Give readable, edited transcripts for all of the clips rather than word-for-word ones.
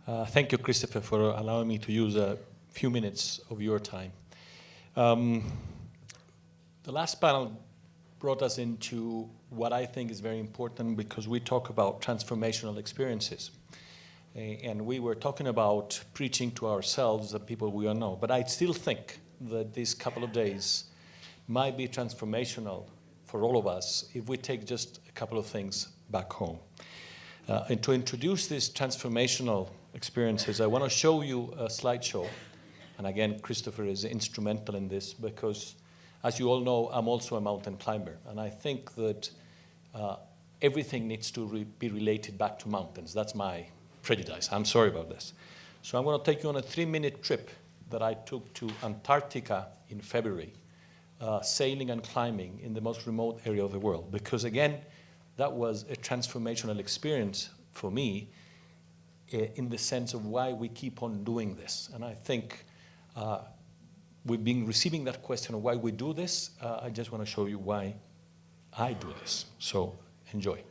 Thank you, Christopher, for allowing me to use a few minutes of your time. The last panel brought us into what I think is very important because we talk about transformational experiences. And we were talking about preaching to ourselves, the people we all know. But I still think that these couple of days might be transformational for all of us if we take just a couple of things back home. And to introduce these transformational experiences, I want to show you a slideshow. And again, Christopher is instrumental in this because, as you all know, I'm also a mountain climber. And I think that everything needs to be related back to mountains. That's my prejudice. I'm sorry about this. So I'm going to take you on a 3-minute trip that I took to Antarctica in February, sailing and climbing in the most remote area of the world. Because again, that was a transformational experience for me in the sense of why we keep on doing this. And I think we've been receiving that question of why we do this. I just want to show you why I do this. So enjoy.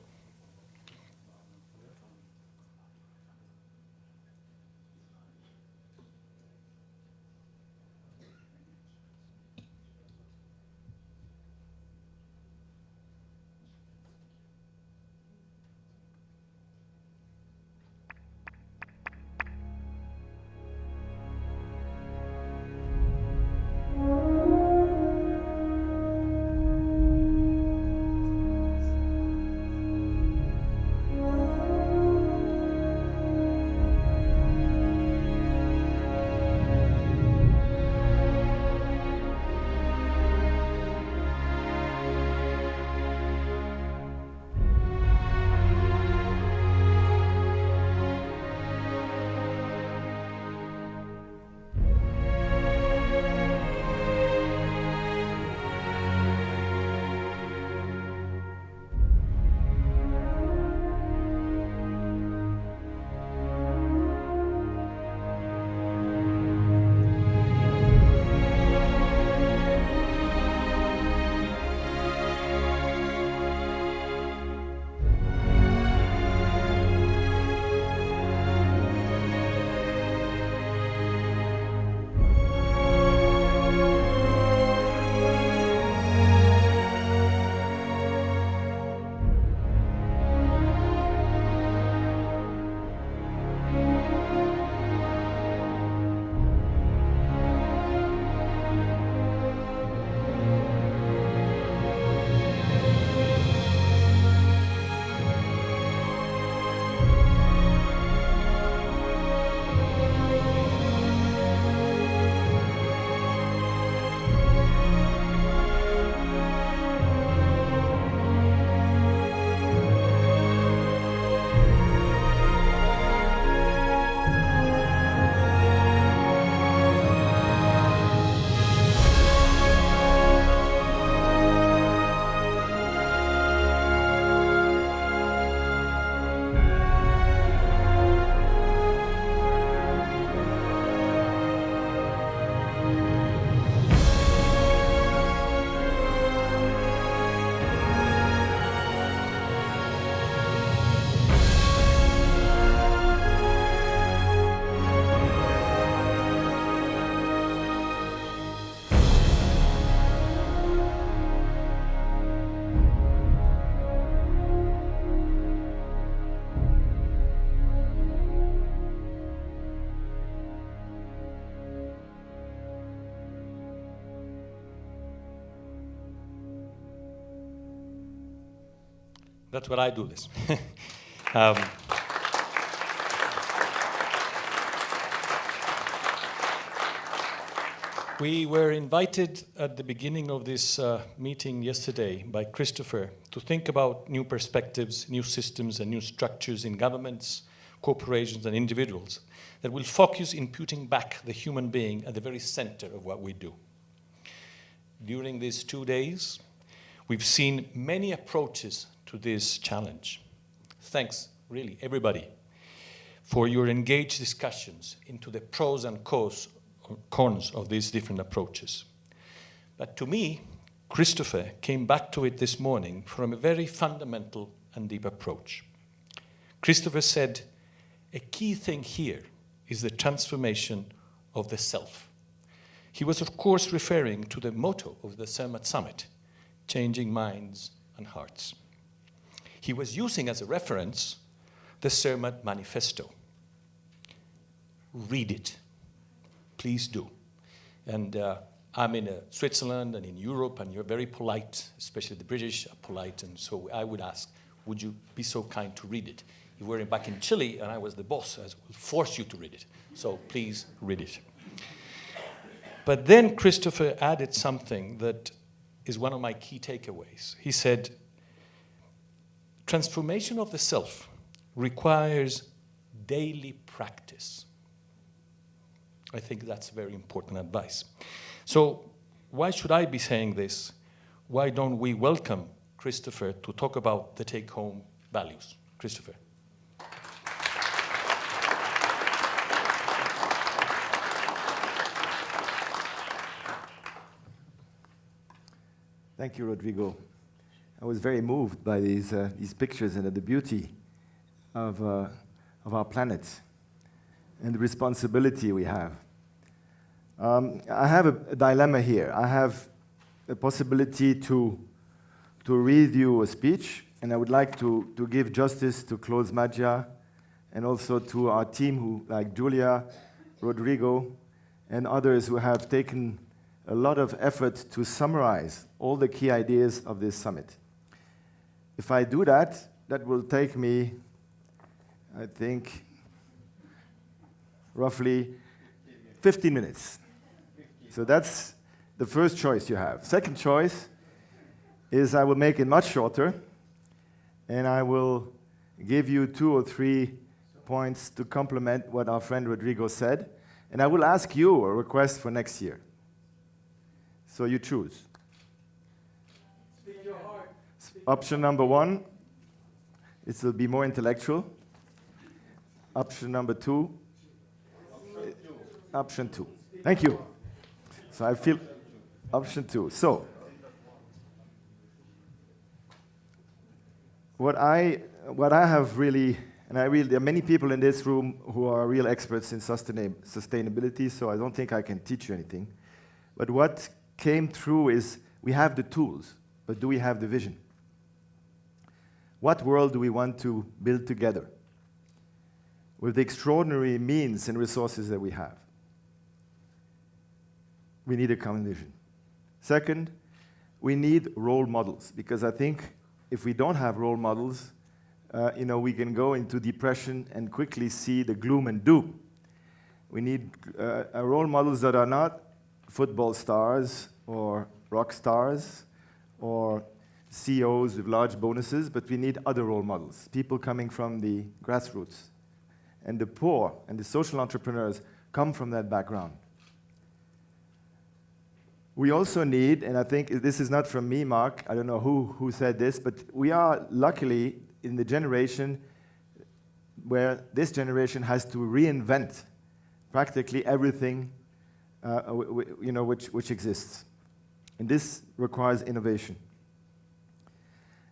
That's what I do this. We were invited at the beginning of this meeting yesterday by Christopher to think about new perspectives, new systems, and new structures in governments, corporations, and individuals that will focus in putting back the human being at the very center of what we do. During these 2 days, we've seen many approaches to this challenge. Thanks, really, everybody, for your engaged discussions into the pros and cons of these different approaches. But to me, Christopher came back to it this morning from a very fundamental and deep approach. Christopher said, A key thing here is the transformation of the self. He was, of course, referring to the motto of the Zermatt summit, changing minds and hearts. He was using as a reference the Zermatt manifesto. Read it. Please do. And I'm in Switzerland and in Europe, and you're very polite, especially the British are polite, and so I would ask, would you be so kind to read it? If we were back in Chile and I was the boss, I would force you to read it. So please read it. But then Christopher added something that is one of my key takeaways. He said, transformation of the self requires daily practice. I think that's very important advice. So why should I be saying this? Why don't we welcome Christopher to talk about the take-home values? Christopher. Thank you, Rodrigo. I was very moved by these pictures and the beauty of our planet and the responsibility we have. I have a dilemma here. I have a possibility to read you a speech, and I would like to give justice to Claude Maggia and also to our team who, like Julia, Rodrigo, and others who have taken a lot of effort to summarize all the key ideas of this summit. If I do that, that will take me, I think, roughly 15 minutes. So that's the first choice you have. Second choice is I will make it much shorter, and I will give you 2 or 3 points to complement what our friend Rodrigo said, and I will ask you a request for next year. So you choose. Speak your heart. Option number 1, it will be more intellectual. Option number 2, option 2. Thank you. So I feel option 2. So what I have really, and there are many people in this room who are real experts in sustainability, so I don't think I can teach you anything. But what came through is we have the tools, but do we have the vision? What world do we want to build together with the extraordinary means and resources that we have? We need a common vision. Second, we need role models, because I think if we don't have role models, we can go into depression and quickly see the gloom and doom. We need role models that are not football stars or rock stars or CEOs with large bonuses, but we need other role models, people coming from the grassroots. And the poor and the social entrepreneurs come from that background. We also need, and I think this is not from me, Mark, I don't know who said this, but we are luckily in the generation where this generation has to reinvent practically everything which exists. And this requires innovation.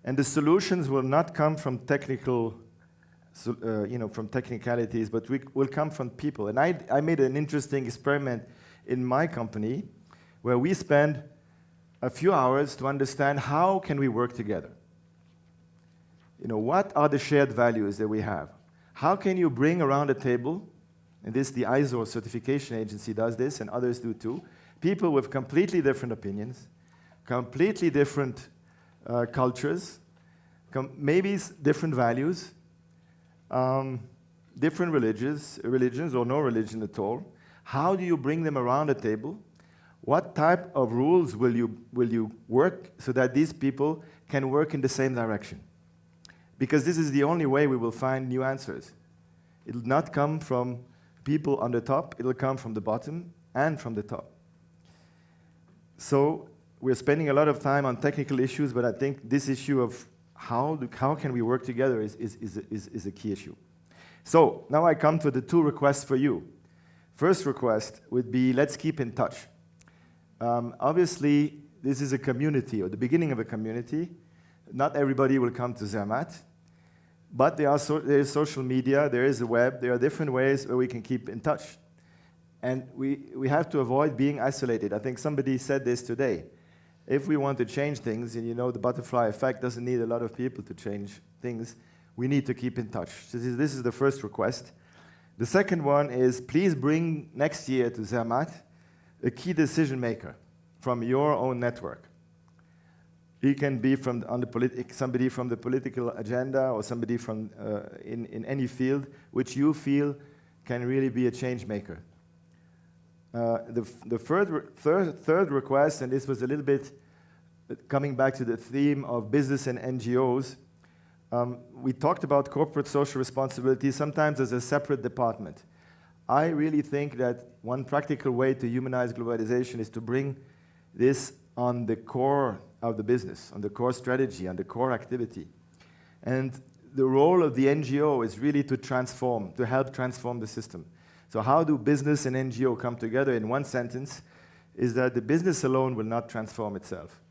And the solutions will not come from technicalities, but will come from people. And I made an interesting experiment in my company where we spend a few hours to understand how can we work together. What are the shared values that we have? How can you bring around a table, and the ISO certification agency does this, and others do too, people with completely different opinions, completely different cultures, maybe different values, different religions or no religion at all. How do you bring them around a table? What type of rules will you work so that these people can work in the same direction? Because this is the only way we will find new answers. It will not come from people on the top, it will come from the bottom and from the top. So we're spending a lot of time on technical issues, but I think this issue of how can we work together is a key issue. So now I come to the 2 requests for you. First request would be, let's keep in touch. Obviously, this is a community, or the beginning of a community. Not everybody will come to Zermatt. But there is social media, there is the web, there are different ways where we can keep in touch. And we have to avoid being isolated. I think somebody said this today. If we want to change things, and you know the butterfly effect doesn't need a lot of people to change things, we need to keep in touch. So this is the first request. The second one is please bring next year to Zermatt a key decision maker from your own network. He can be from somebody from the political agenda or somebody from in any field which you feel can really be a change maker. The third request, and this was a little bit coming back to the theme of business and NGOs, we talked about corporate social responsibility sometimes as a separate department. I really think that one practical way to humanize globalization is to bring this on the core of the business, on the core strategy, on the core activity. And the role of the NGO is really to transform, to help transform the system. So how do business and NGO come together in one sentence is that the business alone will not transform itself,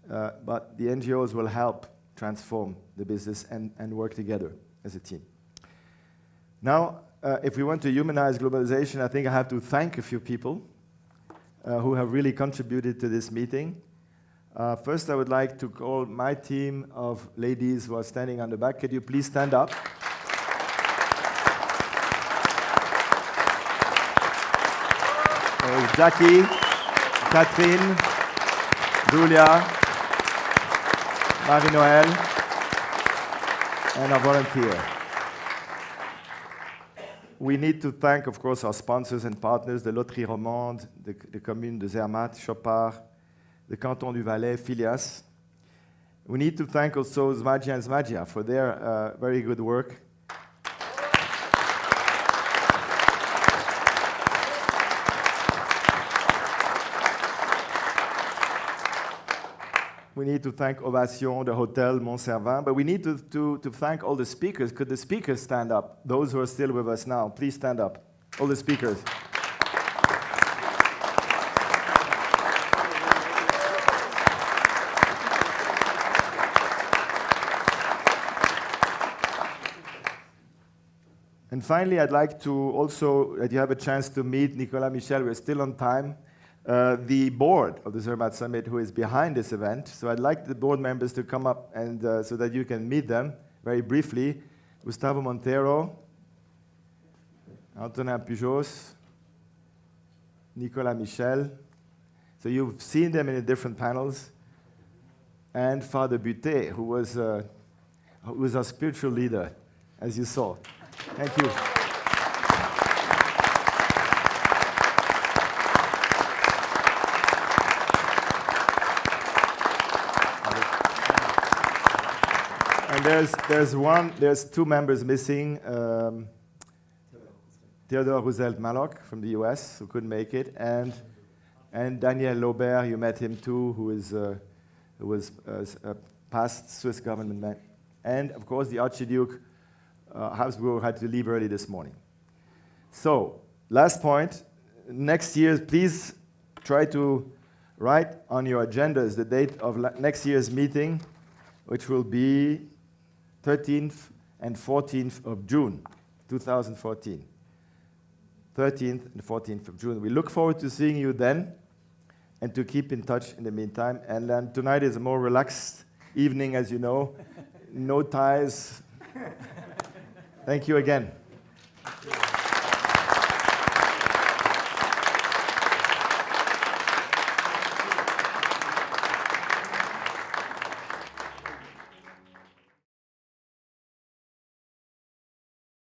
but the NGOs will help transform the business and work together as a team. Now, if we want to humanize globalization, I think I have to thank a few people who have really contributed to this meeting. First, I would like to call my team of ladies who are standing on the back. Could you please stand up? There's Jackie, Catherine, Julia, Marie-Noël, and our volunteer. We need to thank, of course, our sponsors and partners, the Loterie Romande, the Commune de Zermatt, Chopard, the Canton du Valais, Filias. We need to thank also Zmagia and Zmagia for their very good work. We need to thank Ovation, the Hotel Montservin, but we need to thank all the speakers. Could the speakers stand up? Those who are still with us now, please stand up. All the speakers. And finally, I'd like to also, that you have a chance to meet Nicolas Michel. We're still on time. The board of the Zermatt Summit, who is behind this event. So I'd like the board members to come up and so that you can meet them very briefly. Gustavo Montero, Antonin Pujos, Nicolas Michel. So you've seen them in the different panels. And Father Butet, who was our spiritual leader, as you saw. Thank you. And there's two members missing. Theodore Roosevelt Malloch from the US, who couldn't make it, and Daniel Laubert, you met him too, who was a past Swiss government man. And of course, the Archduke Habsburg had to leave early this morning. So, last point, next year, please try to write on your agendas the date of next year's meeting, which will be 13th and 14th of June, 2014. 13th and 14th of June. We look forward to seeing you then and to keep in touch in the meantime. And then tonight is a more relaxed evening, as you know. No ties. Thank you again.